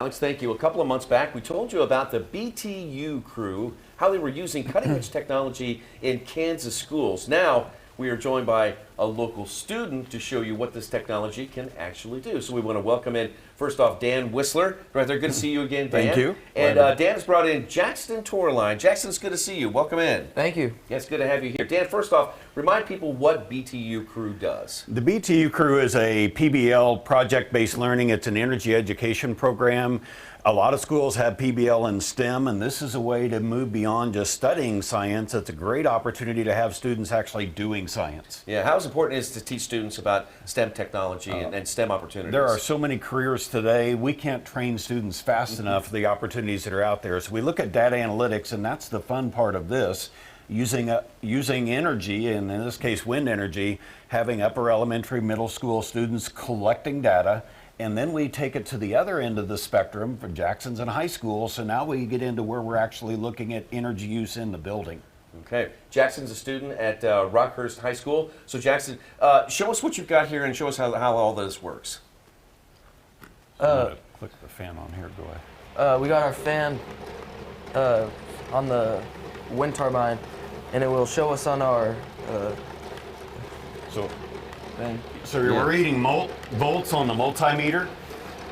Alex, thank you. A couple of months back, we told you about the BTU crew, how they were using cutting-edge technology in Kansas schools. Now, we are joined by a local student to show you what this technology can actually do. So we want to welcome in, first off, Dan Whistler. Right there, good to see you again, Dan. Thank you. And Dan has brought in Jackson Torline. Jackson, it's good to see you. Welcome in. Thank you. Yeah, it's good to have you here. Dan, first off, remind people what BTU crew does. The BTU crew is a PBL, project-based learning. It's an energy education program. A lot of schools have PBL in STEM, and this is a way to move beyond just studying science. It's a great opportunity to have students actually doing science. Yeah, how important is it to teach students about STEM technology and STEM opportunities? There are so many careers today. We can't train students fast enough for the opportunities that are out there. So we look at data analytics, and that's the fun part of this. Using energy, and in this case wind energy, having upper elementary, middle school students collecting data, and then we take it to the other end of the spectrum for Jackson's and high school. So now we get into where we're actually looking at energy use in the building. Okay, Jackson's a student at Rockhurst High School. So Jackson, show us what you've got here and show us how all this works. Click the fan on here, go ahead. We got our fan on the wind turbine, and it will show us on our So thing. we're reading volts on the multimeter.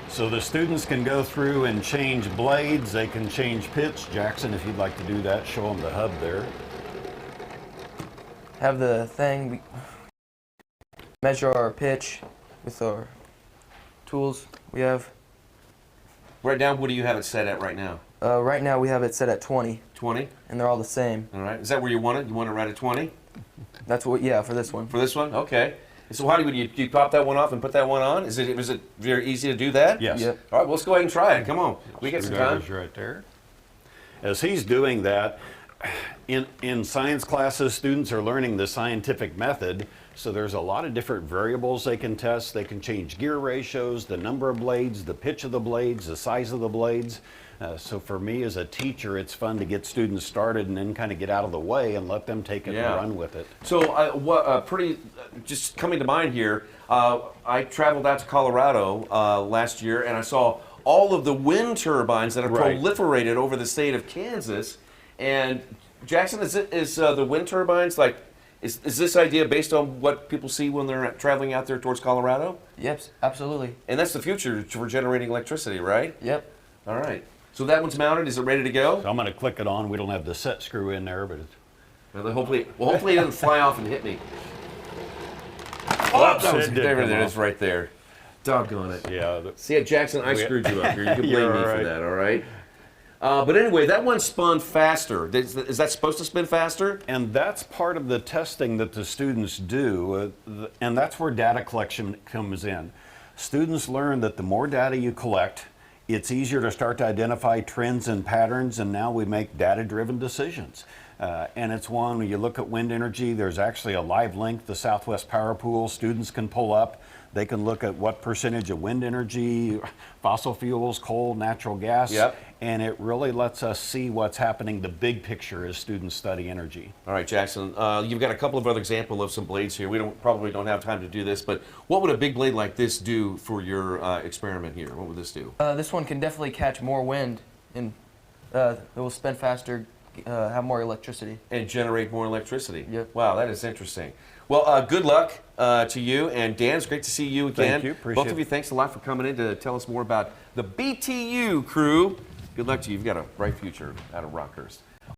So the students can go through and change blades, they can change pitch. Jackson, if you'd like to do that, show them the hub there. Have the thing measure our pitch with our tools we have. Right now, what do you have it set at right now? Right now we have it set at 20, 20? and they're all the same. All right. Is that where you want it? You want it right at 20? That's what, yeah, for this one. For this one? Okay. So how do you pop that one off and put that one on? Was it very easy to do that? Yes. Yep. All right, well, let's go ahead and try it. Come on. We get some time. Screwdriver's right there. As he's doing that, in science classes, students are learning the scientific method. So there's a lot of different variables they can test. They can change gear ratios, the number of blades, the pitch of the blades, the size of the blades. So for me as a teacher, it's fun to get students started and then kind of get out of the way and let them take it and run with it. So just coming to mind here, I traveled out to Colorado last year and I saw all of the wind turbines that have proliferated over the state of Kansas. And Jackson, is the wind turbines like, is this idea based on what people see when they're traveling out there towards Colorado? Yep, absolutely. And that's the future for generating electricity, right? Yep. All right. So that one's mounted. Is it ready to go? So I'm going to click it on. We don't have the set screw in there, but Well, hopefully it doesn't fly off and hit me. There it is right there. Doggone it. yeah. See, Jackson, I screwed you up here. You can blame You're me all for right. that, all right? But anyway, that one spun faster. Is that supposed to spin faster? And that's part of the testing that the students do, and that's where data collection comes in. Students learn that the more data you collect, it's easier to start to identify trends and patterns, and now we make data-driven decisions. And it's one, when you look at wind energy, there's actually a live link, the Southwest Power Pool, students can pull up. They can look at what percentage of wind energy, fossil fuels, coal, natural gas, and it really lets us see what's happening, the big picture as students study energy. All right, Jackson, you've got a couple of other examples of some blades here. We probably don't have time to do this, but what would a big blade like this do for your experiment here? What would this do? This one can definitely catch more wind, and it will spin faster, have more electricity. And generate more electricity. Yep. Wow, that is interesting. Well, good luck to you. And Dan, it's great to see you again. Thank you. Appreciate Both of you, thanks a lot for coming in to tell us more about the BTU crew. Good luck to you. You've got a bright future out of Rockhurst.